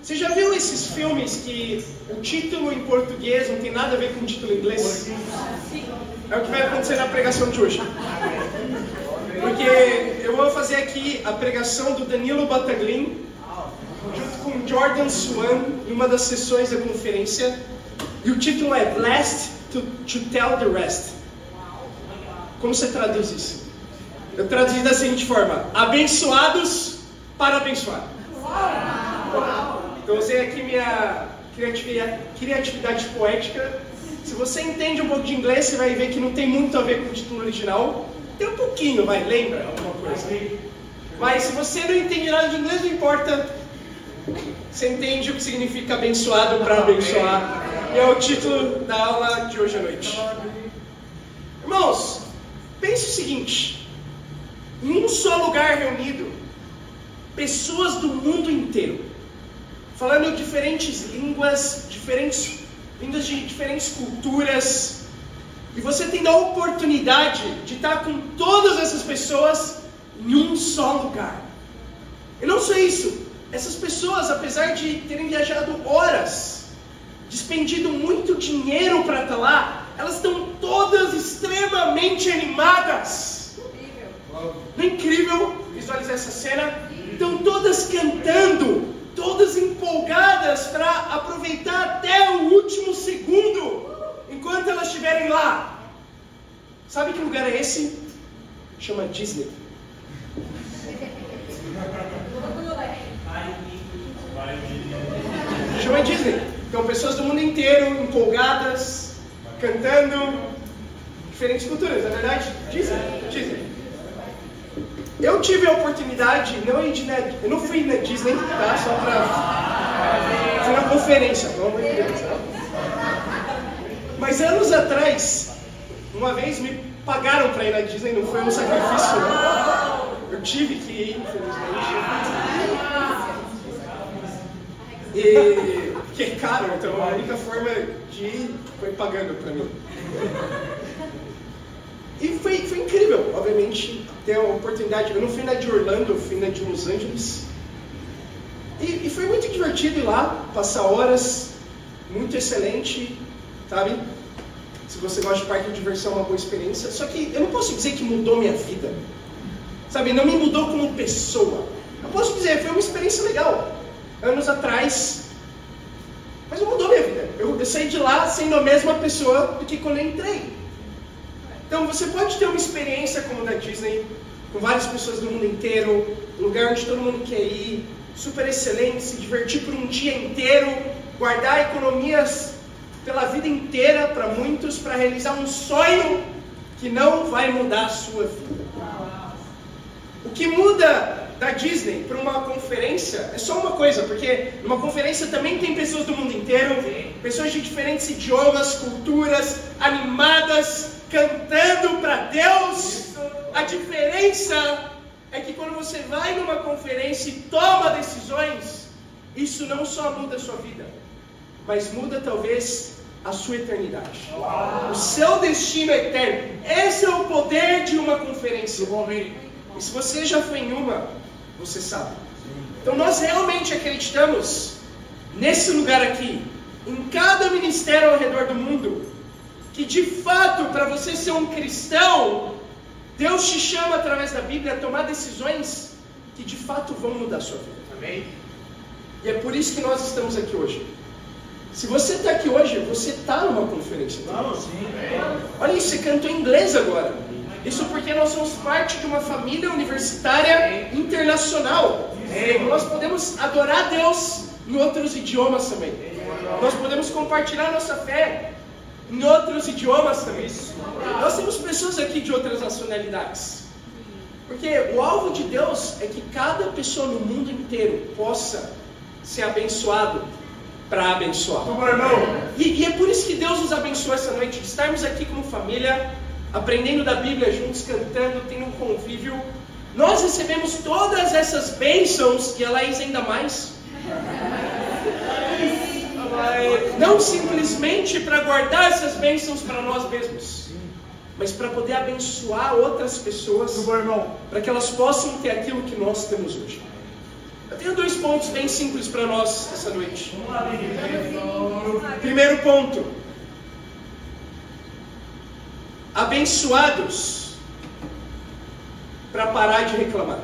Você já viu esses filmes que o título em português não tem nada a ver com o título em inglês? É o que vai acontecer na pregação de hoje. Porque eu vou fazer aqui a pregação do Danilo Battaglin, junto com Jordan Swan, em uma das sessões da conferência. E o título é Blessed to Tell the Rest. Como você traduz isso? Eu traduzi da seguinte forma: abençoados para abençoar. Então usei aqui minha criatividade poética. Se você entende um pouco de inglês, você vai ver que não tem muito a ver com o título original. Tem um pouquinho, vai, lembra alguma coisa. Mas se você não entende nada de inglês, não importa. Você entende o que significa abençoado para abençoar. E é o título da aula de hoje à noite. Irmãos, pense o seguinte: em um só lugar reunido, pessoas do mundo inteiro, falando diferentes línguas, vindas de diferentes culturas, e você tendo a oportunidade de estar com todas essas pessoas em um só lugar. E não só isso, essas pessoas, apesar de terem viajado horas, despendido muito dinheiro para estar lá, elas estão todas extremamente animadas. Não é incrível visualizar essa cena? Estão todas cantando, todas empolgadas para aproveitar até o último segundo enquanto elas estiverem lá. Sabe que lugar é esse? Chama Disney. Chama Disney. Então pessoas do mundo inteiro empolgadas, cantando, diferentes culturas, na verdade, Disney. Eu tive a oportunidade, eu não fui na Disney, tá? Só pra... Fui na conferência, pelo amor de Deus. Mas anos atrás, uma vez me pagaram pra ir na Disney, não foi um sacrifício, não. Eu tive que ir, infelizmente. Porque é caro, então a única forma de ir foi pagando pra mim. E foi incrível, obviamente, ter a oportunidade. Eu não fui na de Orlando, eu fui na de Los Angeles. E foi muito divertido ir lá, passar horas, muito excelente, sabe? Se você gosta de parque de diversão, é uma boa experiência. Só que eu não posso dizer que mudou minha vida, sabe? Não me mudou como pessoa. Eu posso dizer, foi uma experiência legal, anos atrás, mas não mudou minha vida. Eu saí de lá sendo a mesma pessoa do que quando eu entrei. Então você pode ter uma experiência como da Disney, com várias pessoas do mundo inteiro, um lugar onde todo mundo quer ir, super excelente, se divertir por um dia inteiro, guardar economias pela vida inteira para muitos, para realizar um sonho que não vai mudar a sua vida. O que muda da Disney para uma conferência é só uma coisa, porque numa conferência também tem pessoas do mundo inteiro, pessoas de diferentes idiomas, culturas, animadas, cantando para Deus. A diferença é que quando você vai numa conferência e toma decisões, isso não só muda a sua vida, mas muda talvez a sua eternidade. O seu destino é eterno. Esse é o poder de uma conferência. E se você já foi em uma, você sabe. Então nós realmente acreditamos nesse lugar aqui, em cada ministério ao redor do mundo, que de fato, para você ser um cristão, Deus te chama através da Bíblia a tomar decisões que de fato vão mudar a sua vida. Amém? E é por isso que nós estamos aqui hoje. Se você está aqui hoje, você está numa conferência. Olha isso, você cantou em inglês agora. Isso porque nós somos parte de uma família universitária internacional. Nós podemos adorar Deus em outros idiomas também. Nós podemos compartilhar nossa fé em outros idiomas também. Nós temos pessoas aqui de outras nacionalidades. Porque o alvo de Deus é que cada pessoa no mundo inteiro possa ser abençoado para abençoar. E é por isso que Deus nos abençoou essa noite, de estarmos aqui como família, aprendendo da Bíblia juntos, cantando, tendo um convívio. Nós recebemos todas essas bênçãos, e a Laís ainda mais. Não simplesmente para guardar essas bênçãos para nós mesmos, mas para poder abençoar outras pessoas, para que elas possam ter aquilo que nós temos hoje. Eu tenho 2 pontos bem simples para nós essa noite. Primeiro ponto: abençoados para parar de reclamar.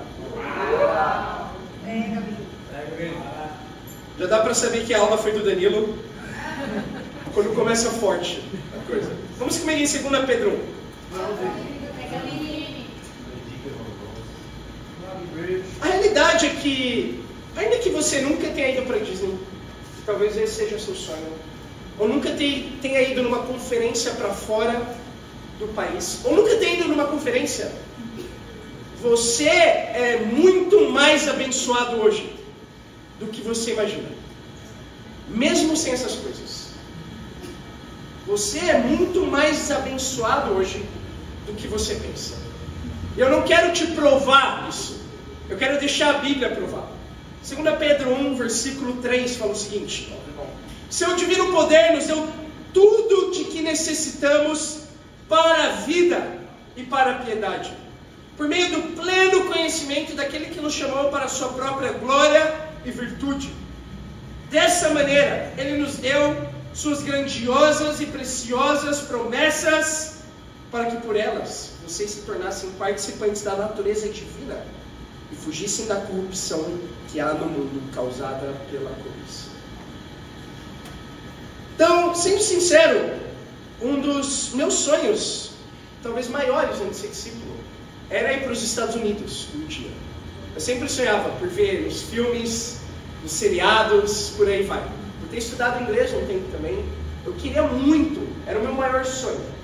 Já dá para saber que a aula foi do Danilo quando começa forte a coisa. Vamos comigo em 2 Pedro 1. A realidade é que, ainda que você nunca tenha ido para Disney, talvez esse seja o seu sonho, ou nunca tenha ido numa conferência para fora do país, ou nunca tenha ido numa conferência, você é muito mais abençoado hoje do que você imagina, mesmo sem essas coisas. Você é muito mais abençoado hoje do que você pensa. Eu não quero te provar isso, eu quero deixar a Bíblia provar. 2 Pedro 1, versículo 3 fala o seguinte: seu divino poder nos deu tudo de que necessitamos para a vida e para a piedade, por meio do pleno conhecimento daquele que nos chamou para a sua própria glória e virtude. Dessa maneira, Ele nos deu suas grandiosas e preciosas promessas, para que por elas vocês se tornassem participantes da natureza divina e fugissem da corrupção que há no mundo causada pela cobiça. Então, sendo sincero, um dos meus sonhos, talvez maiores antes de ser discípulo, era ir para os Estados Unidos um dia. Eu sempre sonhava por ver os filmes, os seriados, por aí vai. Por ter estudado inglês um tempo também, eu queria muito, era o meu maior sonho.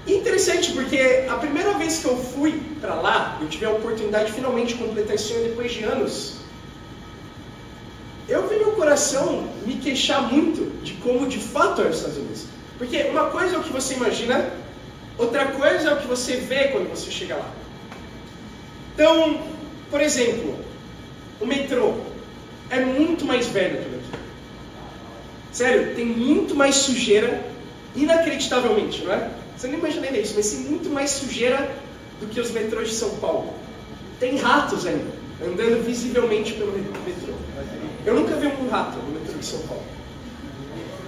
E interessante porque a primeira vez que eu fui para lá, eu tive a oportunidade de finalmente completar esse sonho depois de anos. Eu vi meu coração me queixar muito de como de fato é os Estados Unidos. Porque uma coisa é o que você imagina, outra coisa é o que você vê quando você chega lá. Então, por exemplo, o metrô é muito mais velho que o metrô. Sério, tem muito mais sujeira, inacreditavelmente, não é? Você não imaginaria isso, mas tem muito mais sujeira do que os metrôs de São Paulo. Tem ratos ainda, andando visivelmente pelo metrô. Eu nunca vi um rato no metrô de São Paulo.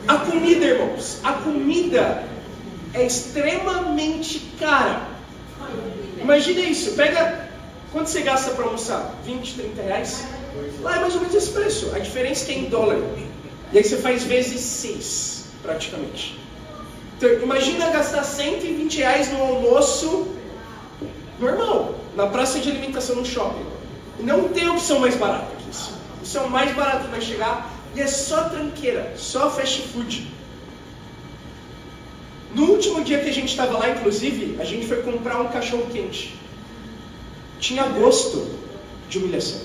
A comida, irmãos, a comida é extremamente cara. Imagina isso, pega, quanto você gasta para almoçar? 20, 30 reais? Lá é mais ou menos esse preço, a diferença é que é em dólar. E aí você faz vezes 6, praticamente. Então, imagina gastar 120 reais no almoço normal, na praça de alimentação no shopping. Não tem opção mais barata que isso. Isso é o mais barato que vai chegar e é só tranqueira, só fast food. No último dia que a gente estava lá, inclusive, a gente foi comprar um cachorro quente. Tinha gosto de humilhação.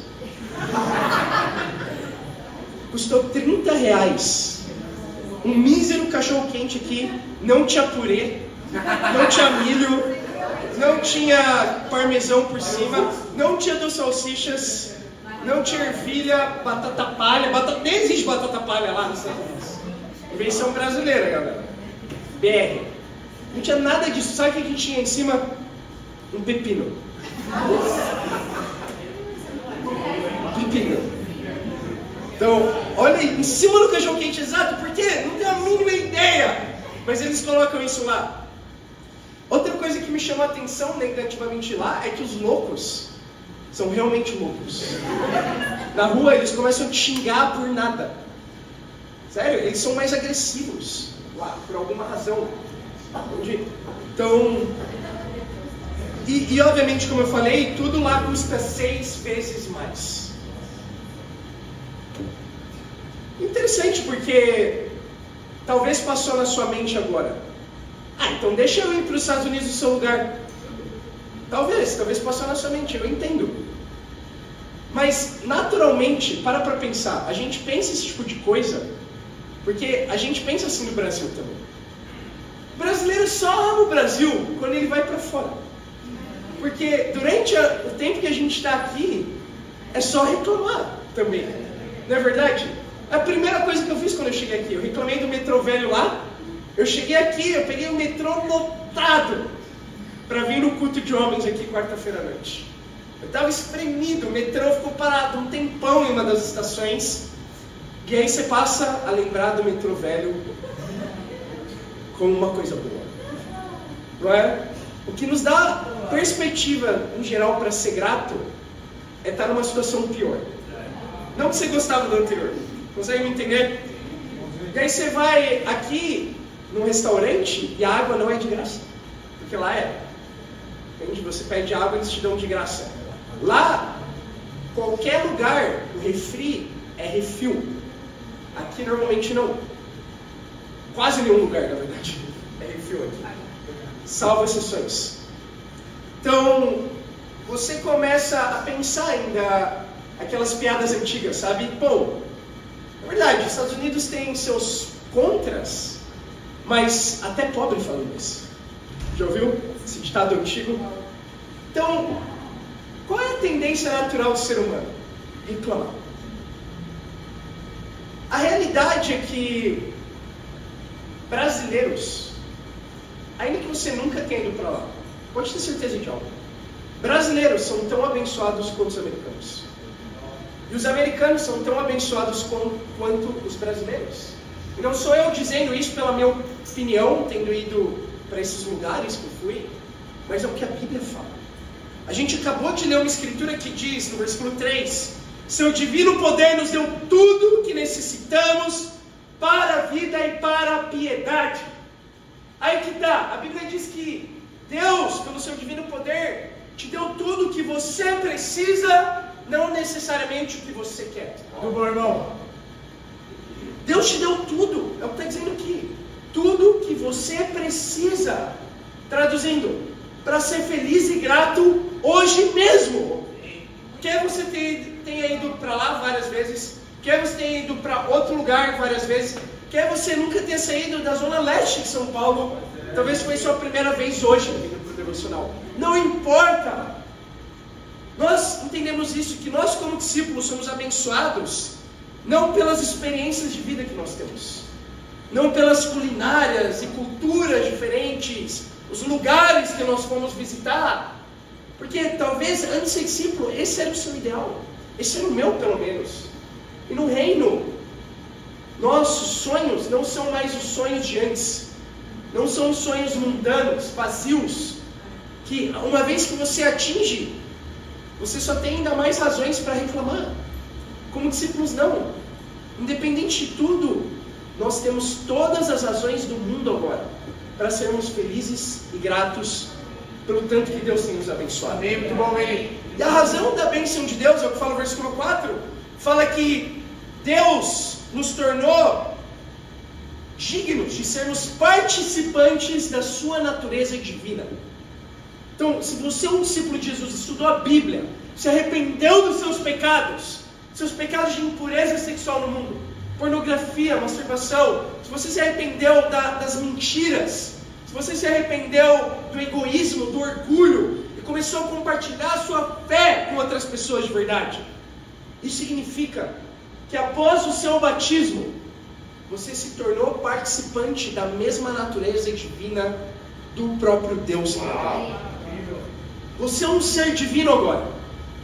Custou 30 reais. Um mísero cachorro quente aqui, não tinha purê, não tinha milho, não tinha parmesão por cima, não tinha 2 salsichas, não tinha ervilha, batata palha, nem existe batata palha lá nos Estados Unidos. Invenção brasileira, galera. BR. Não tinha nada disso. Sabe o que a gente tinha em cima? Um pepino. Pepino. Então, olha aí, em cima do cachorro quente, exato, por quê? Não tenho a mínima ideia. Mas eles colocam isso lá. Outra coisa que me chamou a atenção negativamente lá é que os loucos são realmente loucos. Na rua eles começam a te xingar por nada. Sério, eles são mais agressivos lá, por alguma razão. Entendi? Então, e obviamente, como eu falei, tudo lá custa 6 vezes mais. Interessante, porque talvez passou na sua mente agora: ah, então deixa eu ir para os Estados Unidos no seu lugar. Talvez passou na sua mente, eu entendo. Mas, naturalmente, para pensar, a gente pensa esse tipo de coisa, porque a gente pensa assim no Brasil também. O brasileiro só ama o Brasil quando ele vai para fora. Porque durante o tempo que a gente está aqui, é só reclamar também. Não é verdade? A primeira coisa que eu fiz quando eu cheguei aqui, eu reclamei do metrô velho lá. Eu cheguei aqui, eu peguei o metrô lotado para vir no culto de homens aqui quarta-feira à noite. Eu estava espremido, o metrô ficou parado um tempão em uma das estações. E aí você passa a lembrar do metrô velho como uma coisa boa. Não é? O que nos dá perspectiva, em geral, para ser grato, é estar numa situação pior. Não que você gostava do anterior. Consegue me entender? E aí você vai aqui num restaurante e a água não é de graça. Porque lá é. Entende? Você pede água e eles te dão de graça. Lá, qualquer lugar, o refri é refil. Aqui normalmente não. Quase nenhum lugar, na verdade, é refil aqui. Salvo exceções. Então, você começa a pensar ainda aquelas piadas antigas, sabe? Bom, é verdade, os Estados Unidos têm seus contras, mas até pobre fala isso. Já ouviu esse ditado antigo? Então, qual é a tendência natural do ser humano? Reclamar. A realidade é que brasileiros, ainda que você nunca tenha ido para lá, pode ter certeza de algo. Brasileiros são tão abençoados quanto os americanos. E os americanos são tão abençoados quanto os brasileiros. E não sou eu dizendo isso pela minha opinião, tendo ido para esses lugares que eu fui, mas é o que a Bíblia fala. A gente acabou de ler uma escritura que diz, no versículo 3, seu divino poder nos deu tudo o que necessitamos para a vida e para a piedade. Aí que tá, a Bíblia diz que Deus, pelo seu divino poder, te deu tudo o que você precisa, não necessariamente o que você quer. Tudo bom, irmão? Deus te deu tudo, é o que está dizendo aqui. Tudo que você precisa. Traduzindo, para ser feliz e grato hoje mesmo. Quer você tenha ido para lá várias vezes, quer você tenha ido para outro lugar várias vezes, quer você nunca tenha saído da zona leste de São Paulo, talvez foi sua primeira vez hoje vindo para o devocional. Não importa. Nós entendemos isso, que nós como discípulos somos abençoados, não pelas experiências de vida que nós temos, não pelas culinárias e culturas diferentes, os lugares que nós fomos visitar, porque talvez antes de ser discípulo, esse era o seu ideal, esse era o meu pelo menos. E no reino, nossos sonhos não são mais os sonhos de antes, não são os sonhos mundanos, vazios, que uma vez que você atinge, você só tem ainda mais razões para reclamar. Como discípulos não. Independente de tudo, nós temos todas as razões do mundo agora para sermos felizes e gratos pelo tanto que Deus tem nos abençoado. Amém, muito bom, amém. E a razão da bênção de Deus, é o que fala no versículo 4, fala que Deus nos tornou dignos de sermos participantes da sua natureza divina. Então, se você é um discípulo de Jesus, estudou a Bíblia, se arrependeu dos seus pecados de impureza sexual no mundo, pornografia, masturbação, se você se arrependeu das mentiras, se você se arrependeu do egoísmo, do orgulho, e começou a compartilhar a sua fé com outras pessoas de verdade, isso significa que após o seu batismo, você se tornou participante da mesma natureza divina do próprio Deus. Você é um ser divino agora,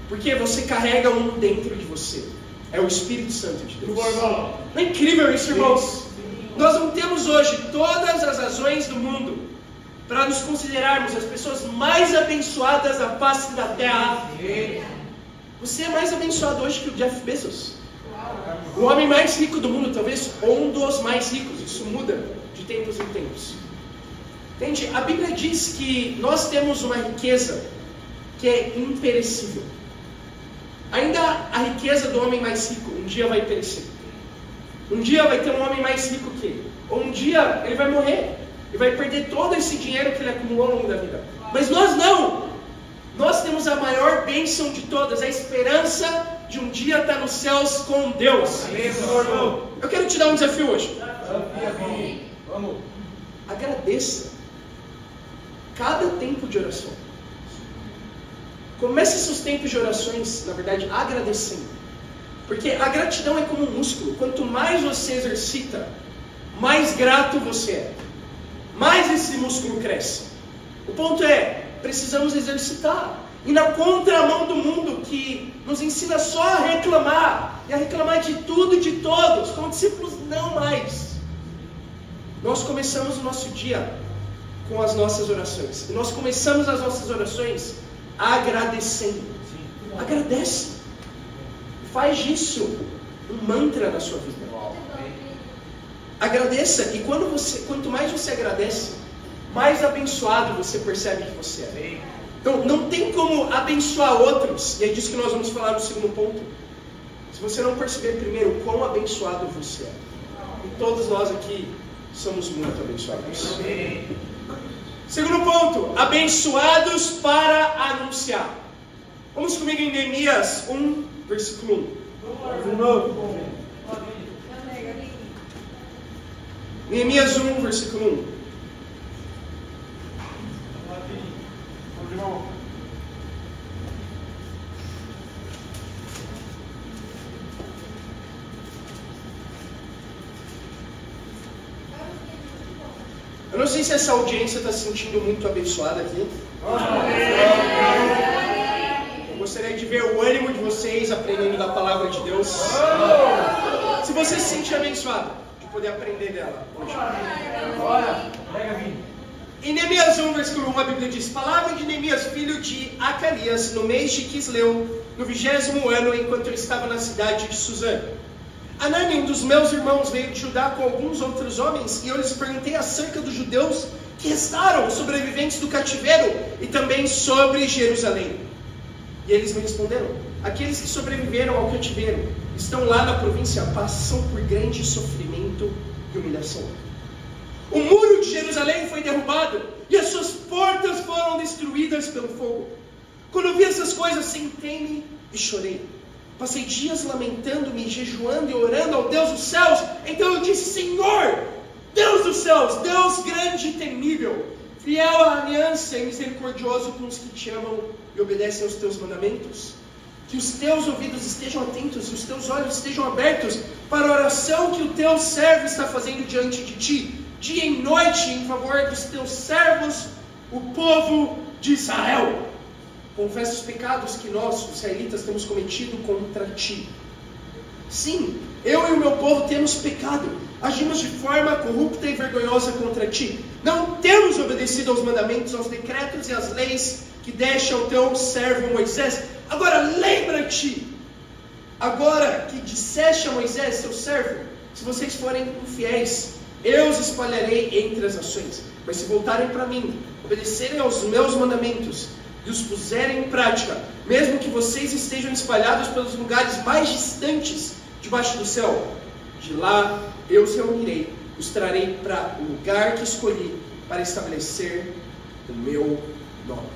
porque você carrega um dentro de você. É o Espírito Santo de Deus. Não é incrível isso, irmãos? Nós não temos hoje todas as razões do mundo para nos considerarmos as pessoas mais abençoadas da face da terra. Você é mais abençoado hoje que o Jeff Bezos, o homem mais rico do mundo, talvez, ou um dos mais ricos. Isso muda de tempos em tempos. Entende? A Bíblia diz que nós temos uma riqueza que é imperecível. Ainda a riqueza do homem mais rico um dia vai perecer. Um dia vai ter um homem mais rico que ele. Ou um dia ele vai morrer e vai perder todo esse dinheiro que ele acumulou ao longo da vida. Mas nós não. Nós temos a maior bênção de todas, a esperança de um dia estar nos céus com Deus. Eu quero te dar um desafio hoje. Vamos. Agradeça cada tempo de oração. Comece seus tempos de orações, na verdade, agradecendo. Porque a gratidão é como um músculo. Quanto mais você exercita, mais grato você é. Mais esse músculo cresce. O ponto é, precisamos exercitar. e na contramão do mundo que nos ensina só a reclamar, e a reclamar de tudo e de todos, como discípulos não mais. Nós começamos o nosso dia com as nossas orações, e nós começamos as nossas orações agradecendo. Agradece, faz disso um mantra na sua vida. Agradeça, e quanto mais você agradece, mais abençoado você percebe que você é. Então, não tem como abençoar outros, e é disso que nós vamos falar no segundo ponto, se você não perceber primeiro quão abençoado você é. E todos nós aqui somos muito abençoados. Segundo ponto, abençoados para anunciar. Vamos comigo em Neemias 1, versículo 1. Neemias 1, versículo 1. Eu não sei se essa audiência está se sentindo muito abençoada aqui. Eu gostaria de ver o ânimo de vocês aprendendo da palavra de Deus. Se você se sentir abençoado, de poder aprender dela hoje. Em Neemias 1, versículo 1, a Bíblia diz: palavra de Neemias, filho de Acalias, no mês de Quisleu, no 20º ano, enquanto eu estava na cidade de Suzã. Anani, um dos meus irmãos, veio de Judá com alguns outros homens, e eu lhes perguntei acerca dos judeus que restaram, sobreviventes do cativeiro, e também sobre Jerusalém. E eles me responderam: aqueles que sobreviveram ao cativeiro, estão lá na província, passam por grande sofrimento e humilhação. O muro de Jerusalém foi derrubado, e as suas portas foram destruídas pelo fogo. Quando eu vi essas coisas, sentei-me e chorei. Passei dias lamentando-me, jejuando e orando ao Deus dos céus. Então eu disse: Senhor, Deus dos céus, Deus grande e temível, fiel à aliança e misericordioso com os que te amam e obedecem aos teus mandamentos, que os teus ouvidos estejam atentos e os teus olhos estejam abertos para a oração que o teu servo está fazendo diante de ti, dia e noite, em favor dos teus servos, o povo de Israel. Confessa os pecados que nós, os israelitas, temos cometido contra ti. Sim, eu e o meu povo temos pecado, agimos de forma corrupta e vergonhosa contra ti. Não temos obedecido aos mandamentos, aos decretos e às leis que deste ao teu servo Moisés. Agora lembra-te, agora que disseste a Moisés, teu servo: se vocês forem infiéis, eu os espalharei entre as nações. Mas se voltarem para mim, obedecerem aos meus mandamentos e os puserem em prática, mesmo que vocês estejam espalhados pelos lugares mais distantes debaixo do céu, de lá eu os reunirei, os trarei para o lugar que escolhi para estabelecer o meu nome.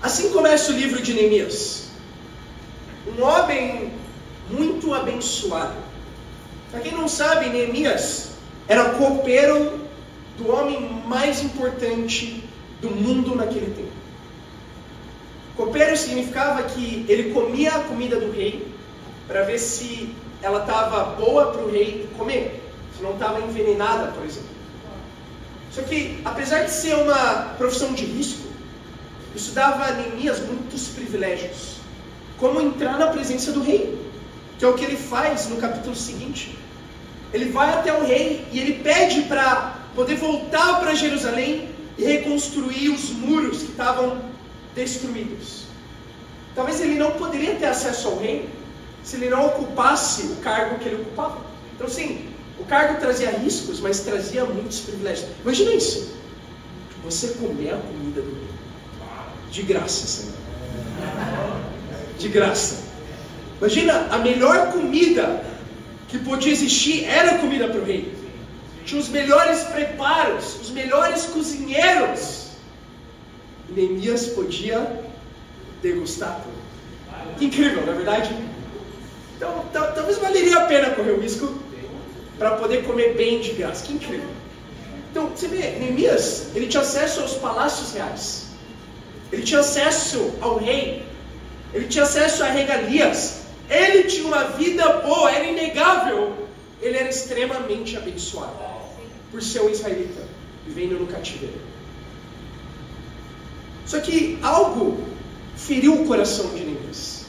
Assim começa o livro de Neemias. Um homem muito abençoado. Para quem não sabe, Neemias era copeiro do homem mais importante do mundo naquele tempo. Copeiro significava que ele comia a comida do rei para ver se ela estava boa para o rei comer, se não estava envenenada, por exemplo. Só que, apesar de ser uma profissão de risco, isso dava a Neemias muitos privilégios, como entrar na presença do rei, que é o que ele faz no capítulo seguinte. Ele vai até o rei e ele pede para poder voltar para Jerusalém e reconstruir os muros que estavam destruídos. Talvez ele não poderia ter acesso ao rei se ele não ocupasse o cargo que ele ocupava. Então sim, o cargo trazia riscos, mas trazia muitos privilégios. Imagina isso: você comer a comida do rei de graça, Senhor. De graça. Imagina, a melhor comida que podia existir era comida para o rei. Tinha os melhores preparos, os melhores cozinheiros. Neemias podia degustar tudo. Que incrível, não é verdade? Então, talvez valeria a pena correr o risco para poder comer bem de graça. Que incrível. Então, você vê, Neemias, ele tinha acesso aos palácios reais. Ele tinha acesso ao rei. Ele tinha acesso a regalias. Ele tinha uma vida boa, era inegável. Ele era extremamente abençoado por ser um israelita, vivendo no cativeiro. Só que algo feriu o coração de Neemias.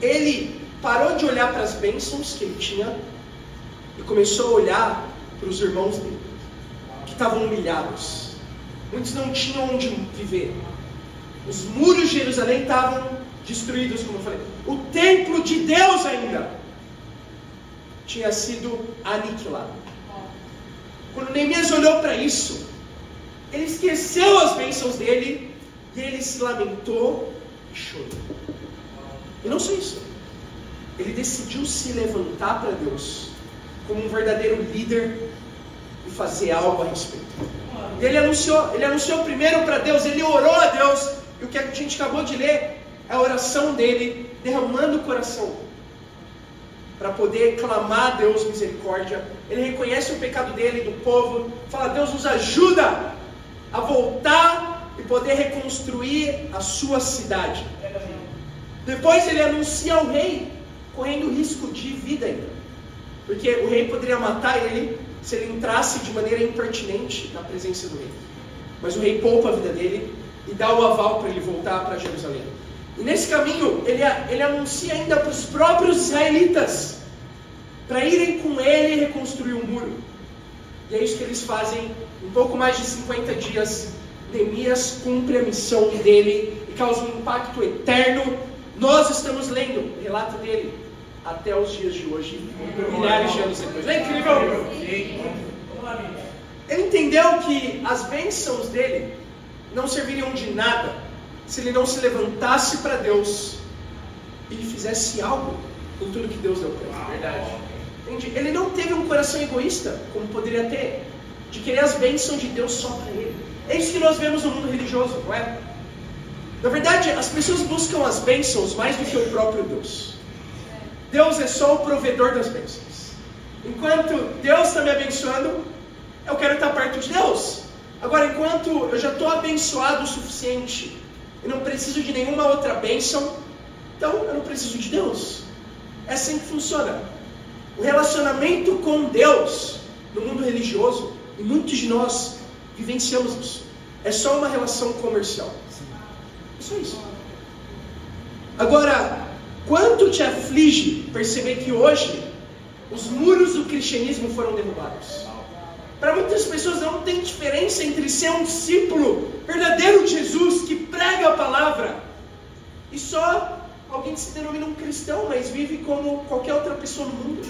Ele parou de olhar para as bênçãos que ele tinha e começou a olhar para os irmãos dele, que estavam humilhados. Muitos não tinham onde viver. Os muros de Jerusalém estavam destruídos, como eu falei. O templo de Deus ainda tinha sido aniquilado. Quando Neemias olhou para isso, ele esqueceu as bênçãos dele e ele se lamentou e chorou. E não só isso, ele decidiu se levantar para Deus como um verdadeiro líder e fazer algo a respeito. E ele anunciou primeiro para Deus, ele orou a Deus, e o que a gente acabou de ler é a oração dele, derramando o coração para poder clamar a Deus misericórdia. Ele reconhece o pecado dele, do povo, fala: Deus nos ajuda a voltar e poder reconstruir a sua cidade. Depois ele anuncia ao rei, correndo risco de vida ainda, porque o rei poderia matar ele se ele entrasse de maneira impertinente na presença do rei. Mas o rei poupa a vida dele e dá o aval para ele voltar para Jerusalém. E nesse caminho ele anuncia ainda para os próprios israelitas para irem com ele reconstruir um muro. E é isso que eles fazem. Em pouco mais de 50 dias, Neemias cumpre a missão dele e causa um impacto eterno. Nós estamos lendo o relato dele até os dias de hoje, milhares de anos depois. Não é incrível? Ele entendeu que as bênçãos dele não serviriam de nada se ele não se levantasse para Deus e fizesse algo com tudo que Deus deu para ele. Verdade. Entende? Ele não teve um coração egoísta, como poderia ter, de querer as bênçãos de Deus só para ele. É isso que nós vemos no mundo religioso, não é? Na verdade, as pessoas buscam as bênçãos mais do que o próprio Deus. Deus é só o provedor das bênçãos. Enquanto Deus está me abençoando, eu quero estar perto de Deus. Agora, enquanto eu já estou abençoado o suficiente e não preciso de nenhuma outra bênção, então eu não preciso de Deus. É assim que funciona. O relacionamento com Deus no mundo religioso, e muitos de nós vivenciamos isso, é só uma relação comercial. É só isso. Agora, quanto te aflige perceber que hoje os muros do cristianismo foram derrubados? Para muitas pessoas não tem diferença entre ser um discípulo verdadeiro de Jesus, que prega a palavra, e só alguém que se denomina um cristão, mas vive como qualquer outra pessoa no mundo.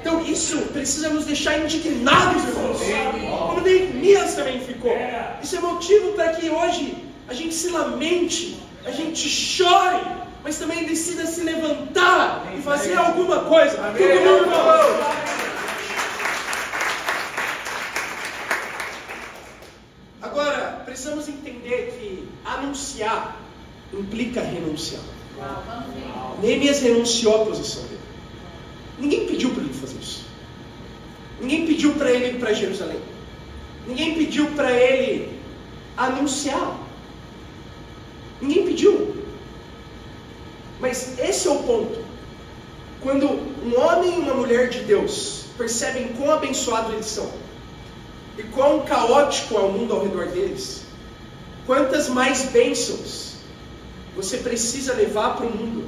Então isso precisa nos deixar indignados, irmãos. Como Neemias também ficou. Isso é motivo para que hoje a gente se lamente, a gente chore, mas também decida se levantar e fazer alguma coisa. Todo mundo falou. Agora, precisamos entender que anunciar implica renunciar. Neemias renunciou à posição dele. Ninguém pediu para ele fazer isso. Ninguém pediu para ele ir para Jerusalém. Ninguém pediu para ele anunciar. Ninguém pediu. Mas esse é o ponto. Quando um homem e uma mulher de Deus percebem quão abençoados eles são e quão caótico é o mundo ao redor deles, quantas mais bênçãos você precisa levar para o mundo,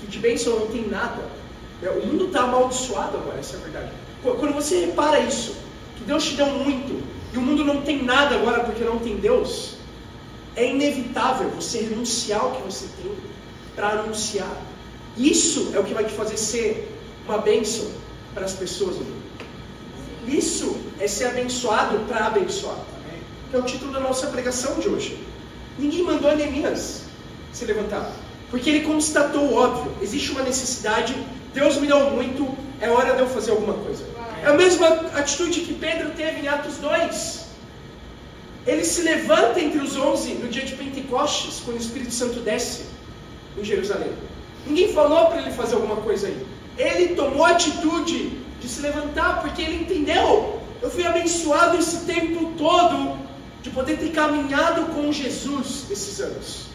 que de bênção não tem nada. O mundo está amaldiçoado agora, essa é a verdade. Quando você repara isso, que Deus te deu muito, e o mundo não tem nada agora porque não tem Deus, é inevitável você renunciar ao que você tem para anunciar. Isso é o que vai te fazer ser uma bênção para as pessoas do mundo. Isso é ser abençoado para abençoar. Que é o título da nossa pregação de hoje. Ninguém mandou Neemias se levantar, porque ele constatou o óbvio. Existe uma necessidade, Deus me deu muito, é hora de eu fazer alguma coisa. É a mesma atitude que Pedro teve em Atos 2. Ele se levanta entre os 11 no dia de Pentecostes, quando o Espírito Santo desce em Jerusalém. Ninguém falou para ele fazer alguma coisa aí. Ele tomou a atitude de se levantar, porque ele entendeu: eu fui abençoado esse tempo todo de poder ter caminhado com Jesus esses anos,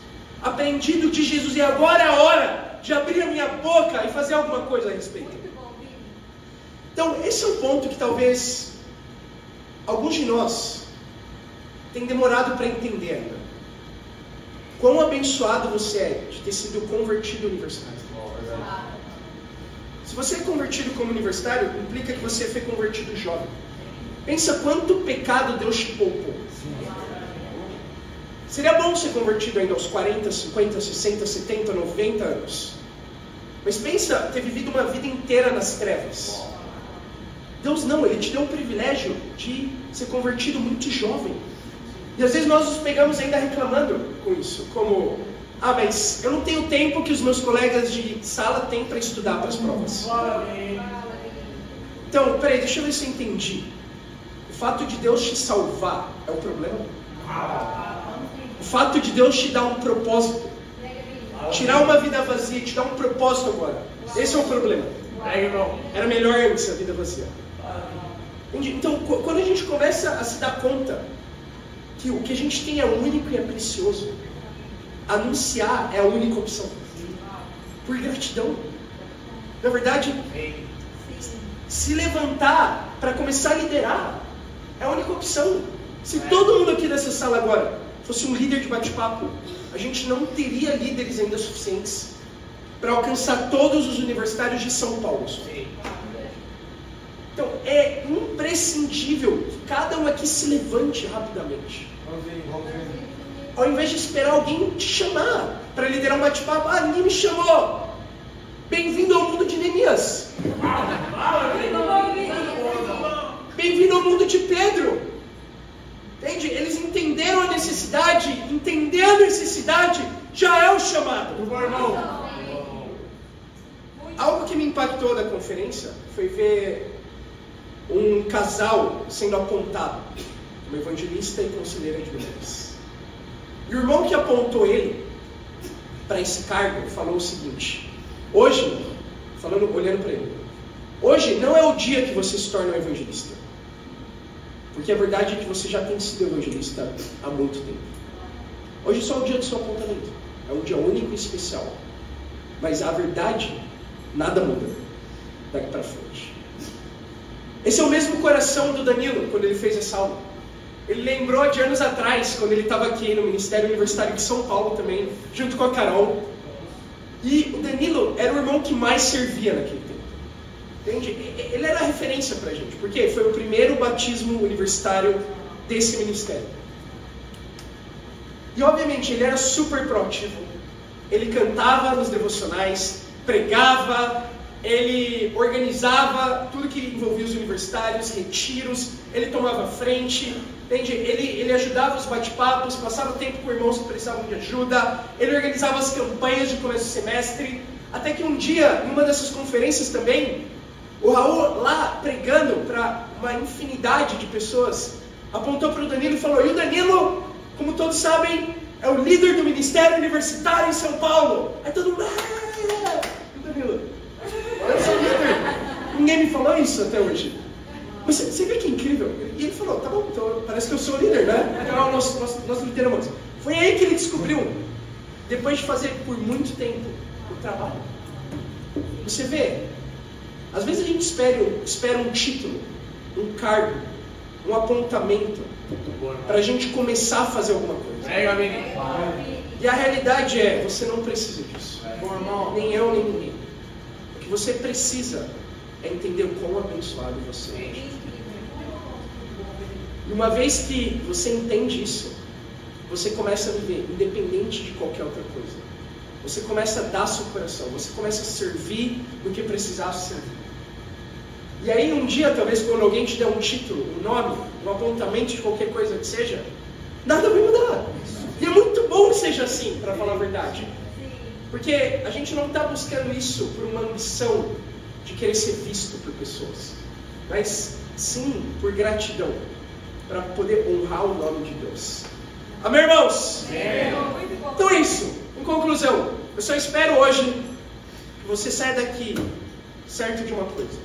aprendido de Jesus, e agora é a hora de abrir a minha boca e fazer alguma coisa a respeito. Então esse é o ponto que talvez alguns de nós têm demorado para entender ainda. quão abençoado você é de ter sido convertido universitário. Se você é convertido como universitário, implica que você foi convertido jovem. Pensa quanto pecado Deus te poupou. Seria bom ser convertido ainda aos 40, 50, 60, 70, 90 anos. Mas pensa ter vivido uma vida inteira nas trevas. Deus não, Ele te deu o privilégio de ser convertido muito jovem. E às vezes nós nos pegamos ainda reclamando com isso, como, mas eu não tenho tempo que os meus colegas de sala têm para estudar para as provas. Então, peraí, deixa eu ver se eu entendi. O fato de Deus te salvar é o problema? O fato de Deus te dar um propósito, tirar uma vida vazia e te dar um propósito agora, esse é o problema. Era melhor antes a vida vazia. Então, quando a gente começa a se dar conta que o que a gente tem é único e é precioso, anunciar é a única opção. Por gratidão. Na verdade, se levantar para começar a liderar é a única opção. Se todo mundo aqui dessa sala agora fosse um líder de bate-papo, a gente não teria líderes ainda suficientes para alcançar todos os universitários de São Paulo. Então, é imprescindível que cada um aqui se levante rapidamente. Ao invés de esperar alguém te chamar para liderar um bate-papo, ninguém me chamou. Bem-vindo ao mundo de Neemias. Bem-vindo ao mundo de Pedro. Entende? Eles entenderam a necessidade, entender a necessidade já é o chamado. Algo que me impactou da conferência foi ver um casal sendo apontado, uma evangelista e conselheira de mulheres. E o irmão que apontou ele para esse cargo falou o seguinte: hoje, olhando para ele, hoje não é o dia que você se torna um evangelista, porque a verdade é que você já tem sido evangelista há muito tempo. Hoje é só o dia do seu apontamento, é um dia único e especial, mas a verdade, nada muda daqui para frente. Esse é o mesmo coração do Danilo, quando ele fez essa aula. Ele lembrou de anos atrás, quando ele estava aqui no Ministério Universitário de São Paulo também, junto com a Carol. E o Danilo era o irmão que mais servia naquele tempo. Entende? Ele era a referência para a gente, porque foi o primeiro batismo universitário desse ministério. E obviamente ele era super proativo. Ele cantava nos devocionais, pregava, ele organizava tudo que envolvia os universitários, retiros, ele tomava frente, entende? Ele ajudava os bate-papos, passava tempo com irmãos que precisavam de ajuda, ele organizava as campanhas de começo do semestre, até que um dia, numa dessas conferências também, o Raul, lá pregando para uma infinidade de pessoas, apontou para o Danilo e falou: e o Danilo, como todos sabem, é o líder do Ministério Universitário em São Paulo. Aí todo mundo, e o Danilo, eu sou líder. Ninguém me falou isso até hoje. Mas você vê que incrível? E ele falou: tá bom, então parece que eu sou o líder, né? Então nós lideramos. Foi aí que ele descobriu, depois de fazer por muito tempo o trabalho. Você vê, às vezes a gente espera um título, um cargo, um apontamento para a gente começar a fazer alguma coisa. E a realidade é, você não precisa disso. Nem eu, nem ninguém. O que você precisa é entender o quão abençoado você é. E uma vez que você entende isso, você começa a viver independente de qualquer outra coisa. Você começa a dar seu coração, você começa a servir do que precisar servir. E aí um dia, talvez, quando alguém te der um título, um nome, um apontamento de qualquer coisa que seja, nada vai mudar. E é muito bom que seja assim, para falar a verdade. Porque a gente não está buscando isso por uma ambição de querer ser visto por pessoas, mas sim por gratidão, para poder honrar o nome de Deus. Amém, irmãos? Então é isso. Em conclusão, eu só espero hoje que você saia daqui certo de uma coisa: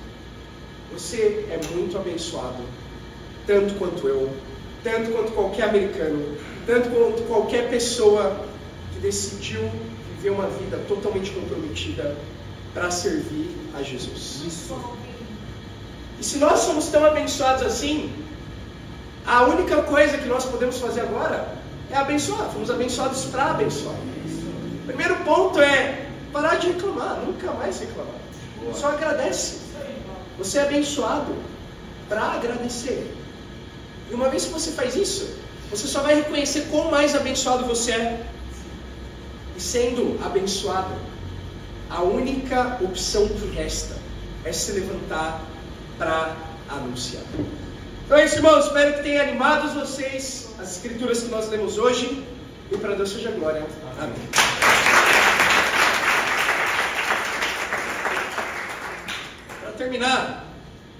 você é muito abençoado, tanto quanto eu, tanto quanto qualquer americano, tanto quanto qualquer pessoa que decidiu viver uma vida totalmente comprometida para servir a Jesus. E se nós somos tão abençoados assim, a única coisa que nós podemos fazer agora é abençoar. Fomos abençoados para abençoar. Primeiro ponto é parar de reclamar, nunca mais reclamar. Só agradece. Você é abençoado para agradecer. E uma vez que você faz isso, você só vai reconhecer quão mais abençoado você é. E sendo abençoado, a única opção que resta é se levantar para anunciar. Então é isso, irmãos. Espero que tenha animado vocês as escrituras que nós lemos hoje. E para Deus seja glória. Amém. Para terminar,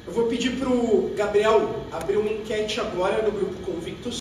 eu vou pedir para o Gabriel abrir uma enquete agora no grupo Convictos.